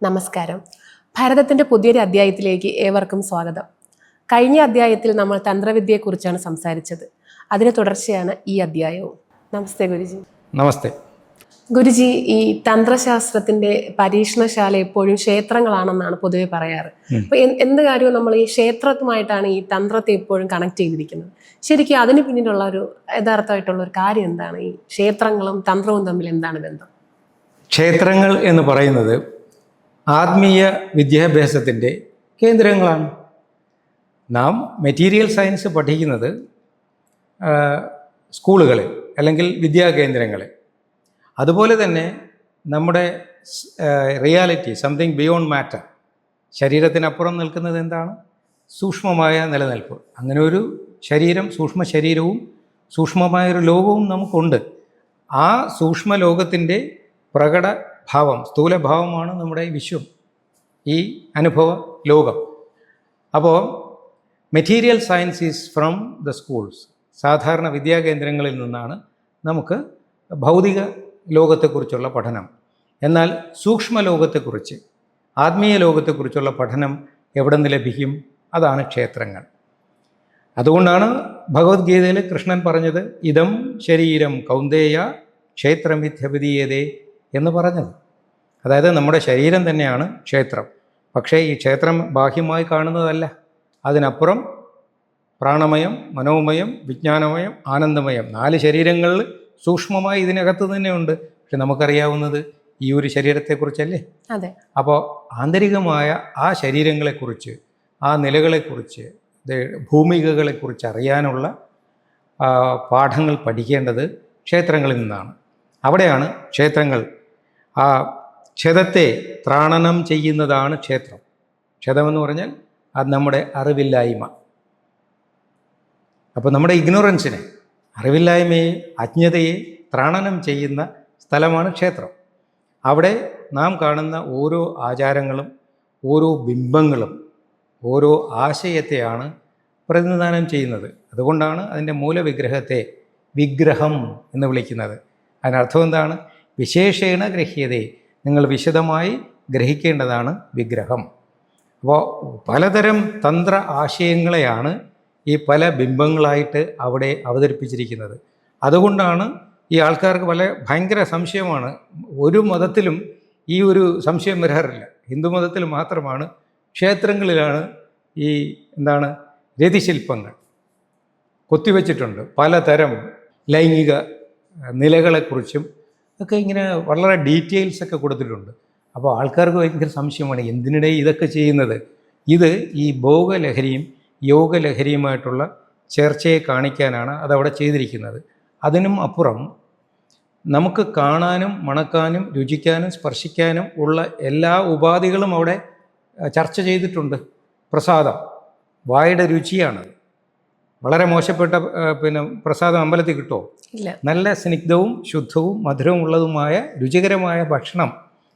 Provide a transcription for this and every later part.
നമസ്കാരം. ഭാരതത്തിന്റെ പുതിയൊരു അധ്യായത്തിലേക്ക് ഏവർക്കും സ്വാഗതം. കഴിഞ്ഞ അധ്യായത്തിൽ നമ്മൾ തന്ത്രവിദ്യയെക്കുറിച്ചാണ് സംസാരിച്ചത്. അതിന് തുടർച്ചയാണ് ഈ അധ്യായവും. നമസ്തേ ഗുരുജി. നമസ്തേ ഗുരുജി, ഈ തന്ത്രശാസ്ത്രത്തിന്റെ പരീക്ഷണശാല എപ്പോഴും ക്ഷേത്രങ്ങളാണെന്നാണ് പൊതുവെ പറയാറ്. അപ്പൊ എന്ത് കാര്യവും നമ്മൾ ഈ ക്ഷേത്രത്തുമായിട്ടാണ് ഈ തന്ത്രത്തെ എപ്പോഴും കണക്ട് ചെയ്തിരിക്കുന്നത്. ശരിക്കും അതിന് പിന്നിലുള്ള ഒരു യഥാർത്ഥമായിട്ടുള്ള ഒരു കാര്യം എന്താണ്? ഈ ക്ഷേത്രങ്ങളും തന്ത്രവും തമ്മിൽ എന്താണ് ബന്ധം? ക്ഷേത്രങ്ങൾ എന്ന് പറയുന്നത് ആത്മീയ വിദ്യാഭ്യാസത്തിൻ്റെ കേന്ദ്രങ്ങളാണ്. നാം മെറ്റീരിയൽ സയൻസ് പഠിക്കുന്നത് സ്കൂളുകളിൽ അല്ലെങ്കിൽ വിദ്യാകേന്ദ്രങ്ങളിൽ. അതുപോലെ തന്നെ നമ്മുടെ റിയാലിറ്റി, സംതിങ് ബിയോണ്ട് മാറ്റർ, ശരീരത്തിനപ്പുറം നിൽക്കുന്നത് എന്താണ്? സൂക്ഷ്മമായ നിലനിൽപ്പ്. അങ്ങനെ ഒരു ശരീരം, സൂക്ഷ്മ ശരീരവും സൂക്ഷ്മമായൊരു ലോകവും നമുക്കുണ്ട്. ആ സൂക്ഷ്മ ലോകത്തിൻ്റെ പ്രകടഭാവം, സ്ഥൂലഭാവമാണ് നമ്മുടെ വിശ്വം, ഈ അനുഭവ ലോകം. അപ്പോൾ material science is from the schools. സാധാരണ വിദ്യാകേന്ദ്രങ്ങളിൽ നിന്നാണ് നമുക്ക് ഭൗതിക ലോകത്തെക്കുറിച്ചുള്ള പഠനം. എന്നാൽ സൂക്ഷ്മ ലോകത്തെക്കുറിച്ച്, ആത്മീയ ലോകത്തെക്കുറിച്ചുള്ള പഠനം എവിടെ നിന്ന് ലഭിക്കും? അതാണ് ക്ഷേത്രങ്ങൾ. അതുകൊണ്ടാണ് ഭഗവത്ഗീതയിൽ കൃഷ്ണൻ പറഞ്ഞത് ഇദം ശരീരം കൗന്ദേയ ക്ഷേത്രമിത്യഭിധീയതേ എന്ന് പറഞ്ഞത്. അതായത് നമ്മുടെ ശരീരം തന്നെയാണ് ക്ഷേത്രം. പക്ഷേ ഈ ക്ഷേത്രം ബാഹ്യമായി കാണുന്നതല്ല. അതിനപ്പുറം പ്രാണമയം, മനോമയം, വിജ്ഞാനമയം, ആനന്ദമയം, 4 ശരീരങ്ങളിൽ സൂക്ഷ്മമായി ഇതിനകത്ത് തന്നെയുണ്ട്. പക്ഷെ നമുക്കറിയാവുന്നത് ഈ ഒരു ശരീരത്തെക്കുറിച്ചല്ലേ? അതെ. അപ്പോൾ ആന്തരികമായ ആ ശരീരങ്ങളെക്കുറിച്ച്, ആ നിലകളെക്കുറിച്ച്, ഭൂമികകളെക്കുറിച്ച് അറിയാനുള്ള പാഠങ്ങൾ പഠിക്കേണ്ടത് ക്ഷേത്രങ്ങളിൽ നിന്നാണ്. അവിടെയാണ് ക്ഷേത്രങ്ങൾ. ആ ക്ഷതത്തെ ത്രാണനം ചെയ്യുന്നതാണ് ക്ഷേത്രം. ക്ഷതമെന്ന് പറഞ്ഞാൽ അത് നമ്മുടെ അറിവില്ലായ്മ. അപ്പോൾ നമ്മുടെ ഇഗ്നോറൻസിനെ, അറിവില്ലായ്മയെ, അജ്ഞതയെ ത്രാണനം ചെയ്യുന്ന സ്ഥലമാണ് ക്ഷേത്രം. അവിടെ നാം കാണുന്ന ഓരോ ആചാരങ്ങളും ഓരോ ബിംബങ്ങളും ഓരോ ആശയത്തെയാണ് പ്രതിനിധാനം ചെയ്യുന്നത്. അതുകൊണ്ടാണ് അതിൻ്റെ മൂലവിഗ്രഹത്തെ വിഗ്രഹം എന്ന് വിളിക്കുന്നത്. അതിനർത്ഥം എന്താണ്? വിശേഷേണ ഗ്രഹ്യതേ, നിങ്ങൾ വിശദമായി ഗ്രഹിക്കേണ്ടതാണ് വിഗ്രഹം. അപ്പോൾ പലതരം തന്ത്ര ആശയങ്ങളെയാണ് ഈ പല ബിംബങ്ങളായിട്ട് അവിടെ അവതരിപ്പിച്ചിരിക്കുന്നത്. അതുകൊണ്ടാണ് ഈ ആൾക്കാർക്ക് ഭയങ്കര സംശയമാണ്. ഒരു മതത്തിലും ഈ ഒരു സംശയം വരാറില്ല. ഹിന്ദു മതത്തിൽ മാത്രമാണ്, ക്ഷേത്രങ്ങളിലാണ് ഈ രതിശില്പങ്ങൾ കൊത്തിവെച്ചിട്ടുണ്ട്. പലതരം ലൈംഗിക നിലകളെക്കുറിച്ചും ഒക്കെ ഇങ്ങനെ വളരെ ഡീറ്റെയിൽസൊക്കെ കൊടുത്തിട്ടുണ്ട്. അപ്പോൾ ആൾക്കാർക്ക് ഭയങ്കര സംശയമാണ്, എന്തിനിടെ ഇതൊക്കെ ചെയ്യുന്നത്? ഇത് ഈ ഭോഗലഹരിയും യോഗലഹരിയുമായിട്ടുള്ള ചേർച്ചയെ കാണിക്കാനാണ് അതവിടെ ചെയ്തിരിക്കുന്നത്. അതിനും അപ്പുറം നമുക്ക് കാണാനും മണക്കാനും രുചിക്കാനും സ്പർശിക്കാനും ഉള്ള എല്ലാ ഉപാധികളും അവിടെ ചർച്ച ചെയ്തിട്ടുണ്ട്. പ്രസാദം വായുടെ രുചിയാണ്. വളരെ മോശപ്പെട്ട പ്രസാദം അമ്പലത്തിൽ കിട്ടുമോ? ഇല്ല. നല്ല സ്നിഗ്ധവും ശുദ്ധവും മധുരവും ഉള്ളതുമായ രുചികരമായ ഭക്ഷണം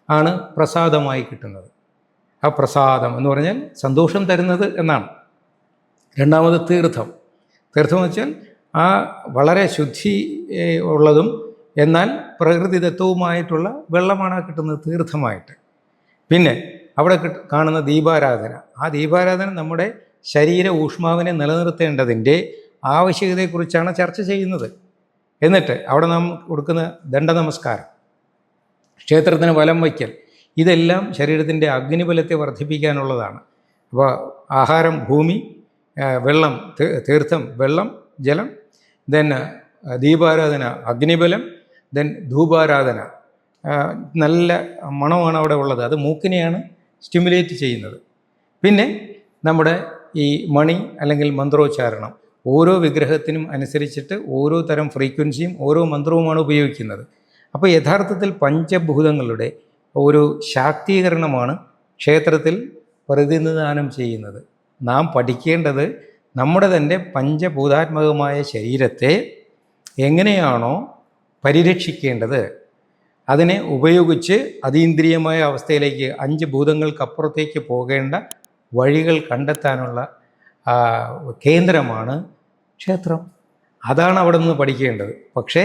ആണ് പ്രസാദമായി കിട്ടുന്നത്. ആ പ്രസാദം എന്ന് പറഞ്ഞാൽ സന്തോഷം തരുന്നത് എന്നാണ്. രണ്ടാമത് തീർത്ഥം. തീർത്ഥം എന്ന് വെച്ചാൽ ആ വളരെ ശുദ്ധി ഉള്ളതും എന്നാൽ പ്രകൃതിദത്തവുമായിട്ടുള്ള വെള്ളമാണ് കിട്ടുന്നത് തീർത്ഥമായിട്ട്. പിന്നെ അവിടെ കാണുന്ന ദീപാരാധന. ആ ദീപാരാധന നമ്മുടെ ശരീര ഊഷ്മാവിനെ നിലനിർത്തേണ്ടതിൻ്റെ ആവശ്യകതയെക്കുറിച്ചാണ് ചർച്ച ചെയ്യുന്നത്. എന്നിട്ട് അവിടെ നാം കൊടുക്കുന്ന ദണ്ഡനമസ്കാരം, ക്ഷേത്രത്തിന് വലം വയ്ക്കൽ, ഇതെല്ലാം ശരീരത്തിൻ്റെ അഗ്നിബലത്തെ വർദ്ധിപ്പിക്കാനുള്ളതാണ്. അപ്പോൾ ആഹാരം ഭൂമി, വെള്ളം തീർത്ഥം, വെള്ളം ജലം, ദെൻ ദീപാരാധന അഗ്നിബലം, ദെൻ ധൂപാരാധന നല്ല മണമാണ് അവിടെ ഉള്ളത്. അത് മൂക്കിനെയാണ് സ്റ്റിമുലേറ്റ് ചെയ്യുന്നത്. പിന്നെ നമ്മുടെ ഈ മണി അല്ലെങ്കിൽ മന്ത്രോച്ചാരണം, ഓരോ വിഗ്രഹത്തിനും അനുസരിച്ചിട്ട് ഓരോ തരം ഫ്രീക്വൻസിയും ഓരോ മന്ത്രവുമാണ് ഉപയോഗിക്കുന്നത്. അപ്പോൾ യഥാർത്ഥത്തിൽ പഞ്ചഭൂതങ്ങളുടെ ഒരു ശാക്തീകരണമാണ് ക്ഷേത്രത്തിൽ പ്രതിനിധാനം ചെയ്യുന്നത്. നാം പഠിക്കേണ്ടത് നമ്മുടെ തന്നെ പഞ്ചഭൂതാത്മകമായ ശരീരത്തെ എങ്ങനെയാണോ പരിരക്ഷിക്കേണ്ടത്, അതിനെ ഉപയോഗിച്ച് അതീന്ദ്രിയമായ അവസ്ഥയിലേക്ക് 5 ഭൂതങ്ങൾക്കപ്പുറത്തേക്ക് പോകേണ്ട വഴികൾ കണ്ടെത്താനുള്ള കേന്ദ്രമാണ് ക്ഷേത്രം. അതാണ് അവിടെ നിന്ന് പഠിക്കേണ്ടത്. പക്ഷേ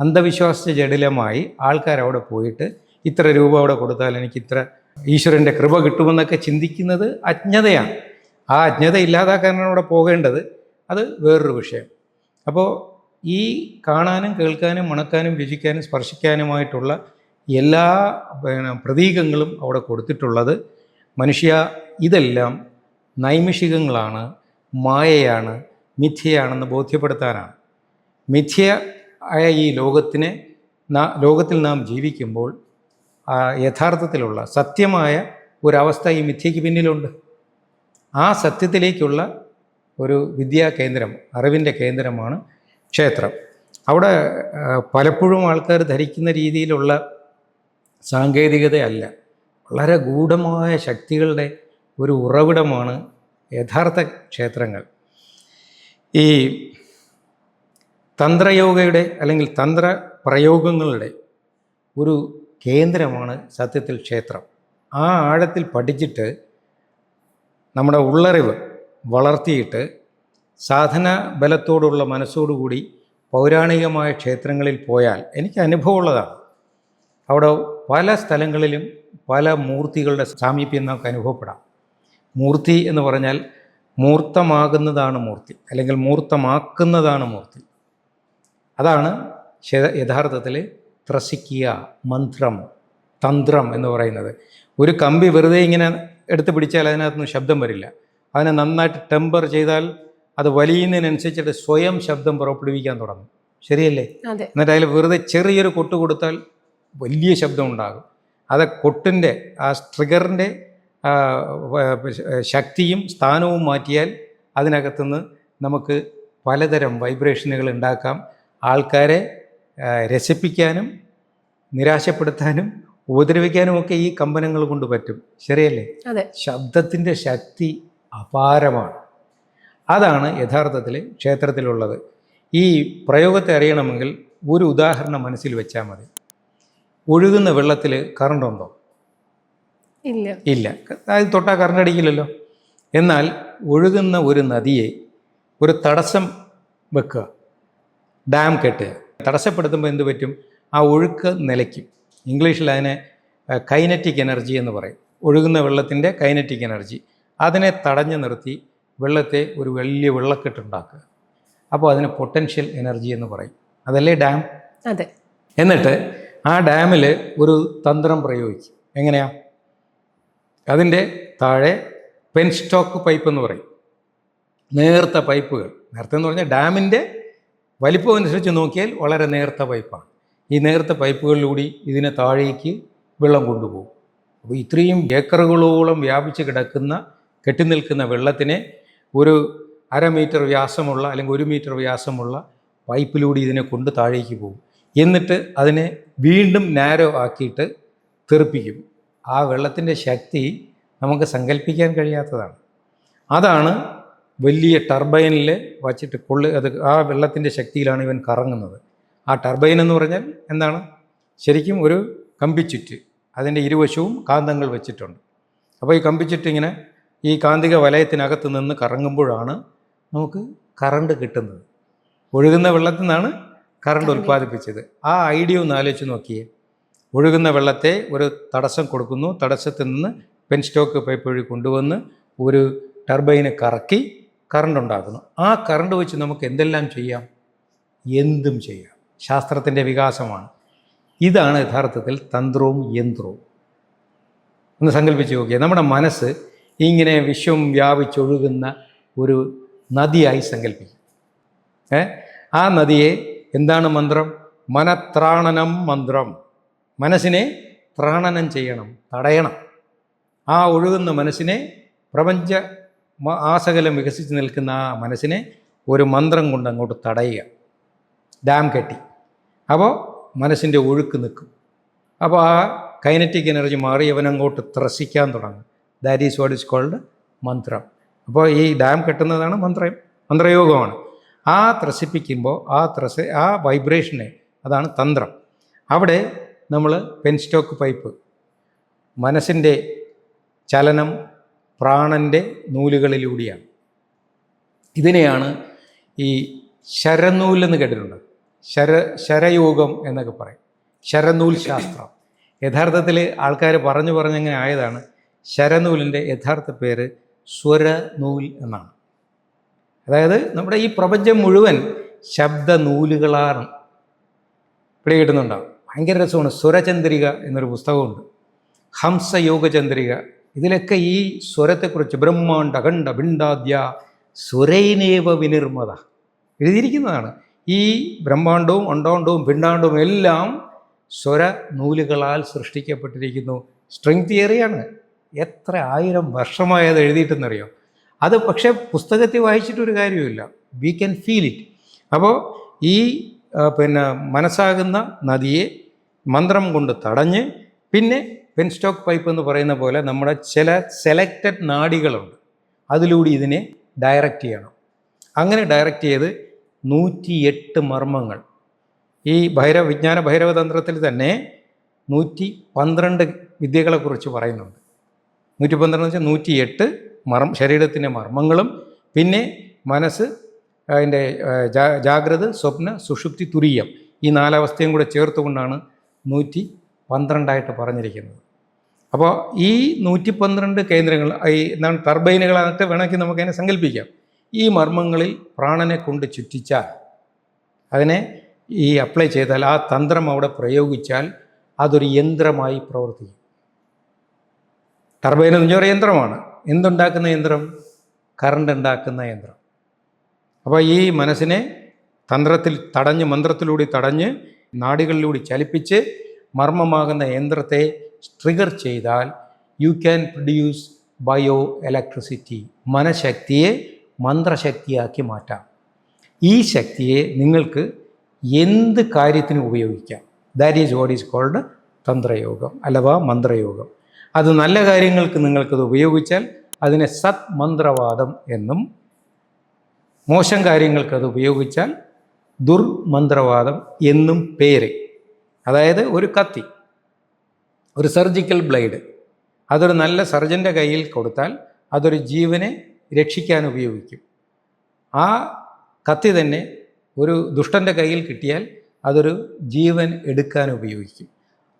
അന്ധവിശ്വാസ ജടിലമായി ആൾക്കാർ അവിടെ പോയിട്ട് ഇത്ര രൂപ അവിടെ കൊടുത്താൽ എനിക്ക് ഇത്ര ഈശ്വരൻ്റെ കൃപ കിട്ടുമെന്നൊക്കെ ചിന്തിക്കുന്നത് അജ്ഞതയാണ്. ആ അജ്ഞത ഇല്ലാതാക്കാനാണ് അവിടെ പോകേണ്ടത്. അത് വേറൊരു വിഷയം. അപ്പോൾ ഈ കാണാനും കേൾക്കാനും മണക്കാനും രുചിക്കാനും സ്പർശിക്കാനുമായിട്ടുള്ള എല്ലാ പ്രതീകങ്ങളും അവിടെ കൊടുത്തിട്ടുള്ളത് മനുഷ്യ ഇതെല്ലാം നൈമിഷികങ്ങളാണ്, മായയാണ്, മിഥ്യയാണെന്ന് ബോധ്യപ്പെടുത്താനാണ്. മിഥ്യ ആയ ഈ ലോകത്തിൽ നാം ജീവിക്കുമ്പോൾ യഥാർത്ഥത്തിലുള്ള സത്യമായ ഒരവസ്ഥ ഈ മിഥ്യയ്ക്ക് പിന്നിലുണ്ട്. ആ സത്യത്തിലേക്കുള്ള ഒരു വിദ്യാ കേന്ദ്രം, അറിവിൻ്റെ കേന്ദ്രമാണ് ക്ഷേത്രം. അവിടെ പലപ്പോഴും ആൾക്കാർ ധരിക്കുന്ന രീതിയിലുള്ള സാങ്കേതികതയല്ല, വളരെ ഗൂഢമായ ശക്തികളുടെ ഒരു ഉറവിടമാണ് യഥാർത്ഥ ക്ഷേത്രങ്ങൾ. ഈ തന്ത്രയോഗയുടെ അല്ലെങ്കിൽ തന്ത്ര പ്രയോഗങ്ങളുടെ ഒരു കേന്ദ്രമാണ് സത്യത്തിൽ ക്ഷേത്രം. ആ ആഴത്തിൽ പഠിച്ചിട്ട് നമ്മുടെ ഉള്ളറിവ് വളർത്തിയിട്ട് സാധന ബലത്തോടുള്ള മനസ്സോടുകൂടി പൗരാണികമായ ക്ഷേത്രങ്ങളിൽ പോയാൽ എനിക്ക് അനുഭവമുള്ളതാണ്. അവിടെ പല സ്ഥലങ്ങളിലും പല മൂർത്തികളുടെ സാമീപ്യം നമുക്ക് അനുഭവപ്പെടാം. മൂർത്തി എന്ന് പറഞ്ഞാൽ മൂർത്തമാകുന്നതാണ് മൂർത്തി, അല്ലെങ്കിൽ മൂർത്തമാക്കുന്നതാണ് മൂർത്തി. അതാണ് യഥാർത്ഥത്തിൽ ത്രസിക്കുക, മന്ത്രം, തന്ത്രം എന്ന് പറയുന്നത്. ഒരു കമ്പി വെറുതെ ഇങ്ങനെ എടുത്ത് പിടിച്ചാൽ അതിനകത്തൊന്നും ശബ്ദം വരില്ല. അതിനെ നന്നായിട്ട് ടെമ്പർ ചെയ്താൽ അത് വലിയുന്നതിനനുസരിച്ചിട്ട് സ്വയം ശബ്ദം പുറപ്പെടുവിക്കാൻ തുടങ്ങും. ശരിയല്ലേ? എന്നിട്ട് അതിൽ വെറുതെ ചെറിയൊരു കൊട്ട് കൊടുത്താൽ വലിയ ശബ്ദം ഉണ്ടാകും. അത് കൊട്ടിൻ്റെ ആ ട്രിഗറിൻ്റെ ശക്തിയും സ്ഥാനവും മാറ്റിയാൽ അതിനകത്തുനിന്ന് നമുക്ക് പലതരം വൈബ്രേഷനുകൾ ഉണ്ടാക്കാം. ആൾക്കാരെ രസിപ്പിക്കാനും നിരാശപ്പെടുത്താനും ഉപദ്രവിക്കാനുമൊക്കെ ഈ കമ്പനങ്ങൾ കൊണ്ട് പറ്റും. ശരിയല്ലേ? ശബ്ദത്തിൻ്റെ ശക്തി അപാരമാണ്. അതാണ് യഥാർത്ഥത്തിൽ ക്ഷേത്രത്തിലുള്ളത്. ഈ പ്രയോഗത്തെ അറിയണമെങ്കിൽ ഒരു ഉദാഹരണം മനസ്സിൽ വെച്ചാൽ മതി. ഒഴുകുന്ന വെള്ളത്തിൽ കറണ്ട് ഉണ്ടോ? ഇല്ല. അത് തൊട്ടാൽ കറണ്ട് അടിക്കില്ലല്ലോ. എന്നാൽ ഒഴുകുന്ന ഒരു നദിയെ ഒരു തടസ്സം വെക്കുക, ഡാം കെട്ടുക. തടസ്സപ്പെടുത്തുമ്പോൾ എന്ത് പറ്റും? ആ ഒഴുക്ക് നിലയ്ക്കും. ഇംഗ്ലീഷിൽ അതിനെ കൈനറ്റിക് എനർജി എന്ന് പറയും. ഒഴുകുന്ന വെള്ളത്തിൻ്റെ കൈനറ്റിക് എനർജി. അതിനെ തടഞ്ഞു നിർത്തി വെള്ളത്തെ ഒരു വലിയ വെള്ളക്കെട്ടുണ്ടാക്കുക. അപ്പോൾ അതിന് പൊട്ടൻഷ്യൽ എനർജി എന്ന് പറയും. അതല്ലേ ഡാം? അതെ. എന്നിട്ട് ആ ഡാമിൽ ഒരു തന്ത്രം പ്രയോഗിക്കും. എങ്ങനെയാ? അതിൻ്റെ താഴെ പെൻസ്റ്റോക്ക് പൈപ്പ് എന്ന് പറയും. നേർത്ത പൈപ്പുകൾ. നേർത്ത എന്ന് പറഞ്ഞാൽ ഡാമിൻ്റെ വലിപ്പം അനുസരിച്ച് നോക്കിയാൽ വളരെ നേർത്ത പൈപ്പാണ്. ഈ നേർത്ത പൈപ്പുകളിലൂടെ ഇതിനെ താഴേക്ക് വെള്ളം കൊണ്ടുപോകും. അപ്പോൾ ഇത്രയും ഏക്കറുകളോളം വ്യാപിച്ച് കിടക്കുന്ന കെട്ടിനിൽക്കുന്ന വെള്ളത്തിനെ ഒരു 1/2 മീറ്റർ വ്യാസമുള്ള അല്ലെങ്കിൽ 1 മീറ്റർ വ്യാസമുള്ള പൈപ്പിലൂടെ ഇതിനെ കൊണ്ട് താഴേക്ക് പോകും. എന്നിട്ട് അതിനെ വീണ്ടും നാരോ ആക്കിയിട്ട് തെറിപ്പിക്കും. ആ വെള്ളത്തിൻ്റെ ശക്തി നമുക്ക് സങ്കല്പിക്കാൻ കഴിയാത്തതാണ്. അതാണ് വലിയ ടർബൈനിൽ വച്ചിട്ട് അത് ആ വെള്ളത്തിൻ്റെ ശക്തിയിലാണ് ഇവൻ കറങ്ങുന്നത്. ആ ടർബൈൻ എന്ന് പറഞ്ഞാൽ എന്താണ്? ശരിക്കും ഒരു കമ്പിച്ചുറ്റ്, അതിൻ്റെ ഇരുവശവും കാന്തങ്ങൾ വെച്ചിട്ടുണ്ട്. അപ്പോൾ ഈ കമ്പിച്ചുറ്റ് ഇങ്ങനെ ഈ കാന്തിക വലയത്തിനകത്ത് നിന്ന് കറങ്ങുമ്പോഴാണ് നമുക്ക് കറണ്ട് കിട്ടുന്നത്. ഒഴുകുന്ന വെള്ളത്തിൽ നിന്നാണ് കറണ്ട് ഉൽപ്പാദിപ്പിച്ചത്. ആ ഐഡിയ ഒന്ന് ആലോചിച്ച് നോക്കിയേ. ഒഴുകുന്ന വെള്ളത്തെ ഒരു തടസ്സം കൊടുക്കുന്നു, തടസ്സത്തിൽ നിന്ന് പെൻസ്റ്റോക്ക് പൈപ്പ് വഴി കൊണ്ടുവന്ന് ഒരു ടർബൈന് കറക്കി കറണ്ട് ഉണ്ടാക്കുന്നു. ആ കറണ്ട് വെച്ച് നമുക്ക് എന്തെല്ലാം ചെയ്യാം? എന്തും ചെയ്യാം. ശാസ്ത്രത്തിൻ്റെ വികാസമാണ്. ഇതാണ് യഥാർത്ഥത്തിൽ തന്ത്രവും യന്ത്രവും. ഒന്ന് സങ്കല്പിച്ച് നോക്കിയാൽ നമ്മുടെ മനസ്സ് ഇങ്ങനെ വിശ്വം വ്യാപിച്ചൊഴുകുന്ന ഒരു നദിയായി സങ്കല്പിക്കും. ആ നദിയെ എന്താണ് മന്ത്രം? മനത്രാണനം മന്ത്രം. മനസ്സിനെ ത്രാണനം ചെയ്യണം, തടയണം. ആ ഒഴുകുന്ന മനസ്സിനെ, പ്രപഞ്ച ആസകലം വികസിച്ച് നിൽക്കുന്ന ആ മനസ്സിനെ ഒരു മന്ത്രം കൊണ്ട് അങ്ങോട്ട് തടയുക. ഡാം കെട്ടി. അപ്പോൾ മനസ്സിൻ്റെ ഒഴുക്ക് നിൽക്കും. അപ്പോൾ ആ കൈനറ്റിക് എനർജി മാറി അവനങ്ങോട്ട് ത്രസിക്കാൻ തുടങ്ങും. That is what is called മന്ത്രം. അപ്പോൾ ഈ ഡാം കെട്ടുന്നതാണ് മന്ത്രയോഗമാണ്. ആ ത്രസിപ്പിക്കുമ്പോൾ ആ വൈബ്രേഷനെ, അതാണ് തന്ത്രം. അവിടെ നമ്മൾ പെൻസ്റ്റോക്ക് പൈപ്പ്, മനസ്സിൻ്റെ ചലനം പ്രാണൻ്റെ നൂലുകളിലൂടെയാണ്. ഇതിനെയാണ് ഈ ശരനൂലെന്ന് കേട്ടിട്ടുണ്ട്. ശരയോഗം എന്നൊക്കെ പറയും. ശരനൂൽ ശാസ്ത്രം. യഥാർത്ഥത്തിൽ ആൾക്കാർ പറഞ്ഞങ്ങനെ ആയതാണ്. ശരനൂലിൻ്റെ യഥാർത്ഥ പേര് സ്വരനൂൽ എന്നാണ്. അതായത് നമ്മുടെ ഈ പ്രപഞ്ചം മുഴുവൻ ശബ്ദനൂലുകളാണ്. ഇവിടെ കിട്ടുന്നുണ്ടാവും. ഭയങ്കര രസമാണ്. സ്വരചന്ദ്രിക എന്നൊരു പുസ്തകമുണ്ട്, ഹംസയോഗചന്ദ്രിക. ഇതിലൊക്കെ ഈ സ്വരത്തെക്കുറിച്ച് ബ്രഹ്മാണ്ഡ ഖണ്ഡ ഭിണ്ടാദ്യ സ്വരൈനേവ വിനിർമ്മത എഴുതിയിരിക്കുന്നതാണ്. ഈ ബ്രഹ്മാണ്ടവും അണ്ടാണ്ടവും ഭിണ്ടാണ്ടവും എല്ലാം സ്വര നൂലുകളാൽ സൃഷ്ടിക്കപ്പെട്ടിരിക്കുന്നു. സ്ട്രിങ് തിയറിയാണ്. എത്ര 1000 വർഷമായത് എഴുതിയിട്ടെന്നറിയോ? അത് പക്ഷേ പുസ്തകത്തിൽ വായിച്ചിട്ടൊരു കാര്യമില്ല. We can feel it. അപ്പോൾ ഈ മനസ്സാകുന്ന നദിയെ മന്ത്രം കൊണ്ട് തടഞ്ഞ്, പിന്നെ പെൻസ്റ്റോക്ക് പൈപ്പ് എന്ന് പറയുന്ന പോലെ നമ്മുടെ ചില സെലക്റ്റഡ് നാഡികളുണ്ട്, അതിലൂടെ ഇതിനെ ഡയറക്റ്റ് ചെയ്യണം. അങ്ങനെ ഡയറക്റ്റ് ചെയ്ത് 108 മർമ്മങ്ങൾ ഈ വിജ്ഞാന ഭൈരവതന്ത്രത്തിൽ തന്നെ 112 വിദ്യകളെക്കുറിച്ച് പറയുന്നുണ്ട്. 112 വെച്ചാൽ 108 ശരീരത്തിൻ്റെ മർമ്മങ്ങളും, പിന്നെ മനസ്സ്, അതിൻ്റെ ജാഗ്രത, സ്വപ്ന, സുഷുപ്തി, തുരീയം, ഈ 4 അവസ്ഥയും കൂടെ ചേർത്തുകൊണ്ടാണ് 112 പറഞ്ഞിരിക്കുന്നത്. അപ്പോൾ ഈ 112 കേന്ദ്രങ്ങൾ, ഈ എന്താണ് ടർബൈനുകളായിട്ട് വേണമെങ്കിൽ നമുക്കതിനെ സങ്കല്പിക്കാം. ഈ മർമ്മങ്ങളിൽ പ്രാണനെ കൊണ്ട് ചുറ്റിച്ചാൽ, അതിനെ ഈ അപ്ലൈ ചെയ്താൽ, ആ തന്ത്രം അവിടെ പ്രയോഗിച്ചാൽ അതൊരു യന്ത്രമായി പ്രവർത്തിക്കും. ടർബൈൻ എന്ന് പറഞ്ഞാൽ യന്ത്രമാണ്. എന്തുണ്ടാക്കുന്ന യന്ത്രം? കറണ്ട് ഉണ്ടാക്കുന്ന യന്ത്രം. അപ്പോൾ ഈ മനസ്സിനെ തന്ത്രത്തിൽ തടഞ്ഞ്, മന്ത്രത്തിലൂടെ തടഞ്ഞ്, നാഡികളിലൂടെ ചലിപ്പിച്ച് മർമ്മമാകുന്ന യന്ത്രത്തെ ട്രിഗർ ചെയ്താൽ you can produce bio electricity. മനഃശക്തിയെ മന്ത്രശക്തിയാക്കി മാറ്റാം. ഈ ശക്തിയെ നിങ്ങൾക്ക് എന്ത് കാര്യത്തിനും ഉപയോഗിക്കാം. That is what is called തന്ത്രയോഗം അഥവാ മന്ത്രയോഗം. അത് നല്ല കാര്യങ്ങൾക്ക് നിങ്ങൾക്കത് ഉപയോഗിച്ചാൽ അതിനെ സത് മന്ത്രവാദം എന്നും, മോശം കാര്യങ്ങൾക്കത് ഉപയോഗിച്ചാൽ ദുർമന്ത്രവാദം എന്നും പേര്. അതായത് ഒരു കത്തി, ഒരു സർജിക്കൽ ബ്ലേഡ്, അതൊരു നല്ല സർജൻ്റെ കയ്യിൽ കൊടുത്താൽ അതൊരു ജീവനെ രക്ഷിക്കാൻ ഉപയോഗിക്കും. ആ കത്തി തന്നെ ഒരു ദുഷ്ടൻ്റെ കയ്യിൽ കിട്ടിയാൽ അതൊരു ജീവൻ എടുക്കാൻ ഉപയോഗിക്കും.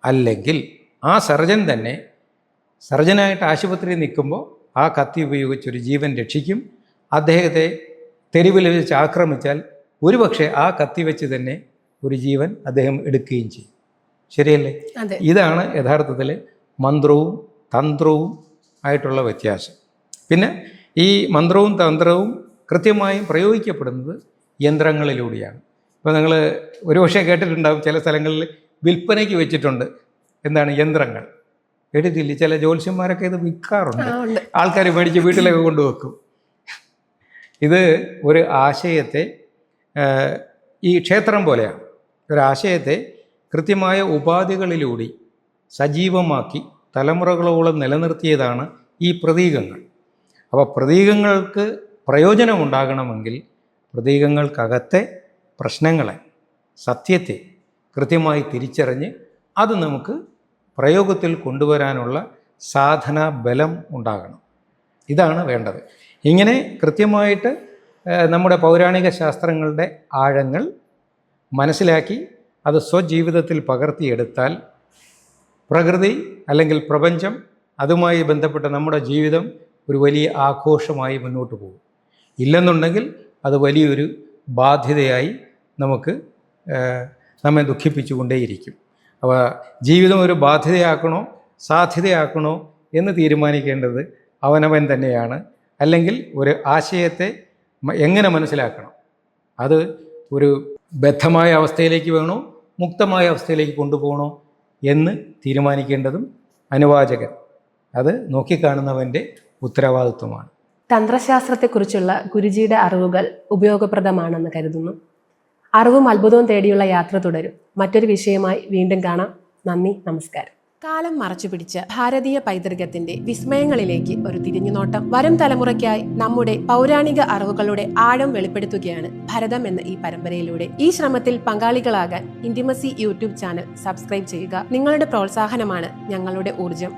അല്ലെങ്കിൽ ആ സർജൻ തന്നെ സർജനായിട്ട് ആശുപത്രിയിൽ നിൽക്കുമ്പോൾ ആ കത്തി ഉപയോഗിച്ചൊരു ജീവൻ രക്ഷിക്കും. അദ്ദേഹത്തെ തെരുവിൽ വെച്ച് ആക്രമിച്ചാൽ ഒരുപക്ഷെ ആ കത്തി വെച്ച് തന്നെ ഒരു ജീവൻ അദ്ദേഹം എടുക്കുകയും ചെയ്യും. ശരിയല്ലേ? ഇതാണ് യഥാർത്ഥത്തിൽ മന്ത്രവും തന്ത്രവും ആയിട്ടുള്ള വ്യത്യാസം. പിന്നെ ഈ മന്ത്രവും തന്ത്രവും കൃത്യമായും പ്രയോഗിക്കപ്പെടുന്നത് യന്ത്രങ്ങളിലൂടെയാണ്. ഇപ്പോൾ നിങ്ങൾ ഒരുപക്ഷെ കേട്ടിട്ടുണ്ടാകും, ചില സ്ഥലങ്ങളിൽ വിൽപ്പനയ്ക്ക് വെച്ചിട്ടുണ്ട്. എന്താണ്? യന്ത്രങ്ങൾ. കേട്ടിട്ടില്ലേ? ചില ജ്യോത്സ്യന്മാരൊക്കെ ഇത് വിൽക്കാറുണ്ട്. ആൾക്കാർ മേടിച്ച് വീട്ടിലൊക്കെ കൊണ്ടുവെക്കും. ഇത് ഒരു ആശയത്തെ, ഈ ക്ഷേത്രം പോലെയാണ്, ഒരാശയത്തെ കൃത്യമായ ഉപാധികളിലൂടെ സജീവമാക്കി തലമുറകളോളം നിലനിർത്തിയതാണ് ഈ പ്രതീകങ്ങൾ. അപ്പോൾ പ്രതീകങ്ങൾക്ക് പ്രയോജനമുണ്ടാകണമെങ്കിൽ പ്രതീകങ്ങൾക്കകത്തെ പ്രശ്നങ്ങളെ, സത്യത്തെ കൃത്യമായി തിരിച്ചറിഞ്ഞ് അത് നമുക്ക് പ്രയോഗത്തിൽ കൊണ്ടുവരാനുള്ള സാധനാ ബലം ഉണ്ടാകണം. ഇതാണ് വേണ്ടത്. ഇങ്ങനെ കൃത്യമായിട്ട് നമ്മുടെ പൗരാണിക ശാസ്ത്രങ്ങളുടെ ആഴങ്ങൾ മനസ്സിലാക്കി അത് സ്വജീവിതത്തിൽ പകർത്തിയെടുത്താൽ പ്രകൃതി അല്ലെങ്കിൽ പ്രപഞ്ചം, അതുമായി ബന്ധപ്പെട്ട നമ്മുടെ ജീവിതം ഒരു വലിയ ആഘോഷമായി മുന്നോട്ട് പോകും. ഇല്ലെന്നുണ്ടെങ്കിൽ അത് വലിയൊരു ബാധ്യതയായി നമ്മെ ദുഃഖിപ്പിച്ചുകൊണ്ടേയിരിക്കും. അപ്പോൾ ജീവിതം ഒരു ബാധ്യതയാക്കണോ സാധ്യതയാക്കണോ എന്ന് തീരുമാനിക്കേണ്ടത് അവനവൻ തന്നെയാണ്. അല്ലെങ്കിൽ ഒരു ആശയത്തെ എങ്ങനെ മനസ്സിലാക്കണം, അത് ഒരു ബദ്ധമായ അവസ്ഥയിലേക്ക് വേണോ മുക്തമായ അവസ്ഥയിലേക്ക് കൊണ്ടുപോകണോ എന്ന് തീരുമാനിക്കേണ്ടതും അനുവാചകൻ, അത് നോക്കിക്കാണുന്നവൻ്റെ ഉത്തരവാദിത്വമാണ്. തന്ത്രശാസ്ത്രത്തെക്കുറിച്ചുള്ള ഗുരുജിയുടെ അറിവുകൾ ഉപയോഗപ്രദമാണെന്ന് കരുതുന്നു. അറിവും അത്ഭുതവും തേടിയുള്ള യാത്ര തുടരും. മറ്റൊരു വിഷയമായി വീണ്ടും കാണാം. നന്ദി, നമസ്കാരം. കാലം മറച്ചുപിടിച്ച ഭാരതീയ പൈതൃകത്തിന്റെ വിസ്മയങ്ങളിലേക്ക് ഒരു തിരിഞ്ഞുനോട്ടം. വരും തലമുറയ്ക്കായി നമ്മുടെ പൗരാണിക അറിവുകളുടെ ആഴം വെളിപ്പെടുത്തുകയാണ് ഭരതം എന്ന ഈ പരമ്പരയിലൂടെ. ഈ ശ്രമത്തിൽ പങ്കാളികളാകാൻ ഇന്റിമസി യൂട്യൂബ് ചാനൽ സബ്സ്ക്രൈബ് ചെയ്യുക. നിങ്ങളുടെ പ്രോത്സാഹനമാണ് ഞങ്ങളുടെ ഊർജം.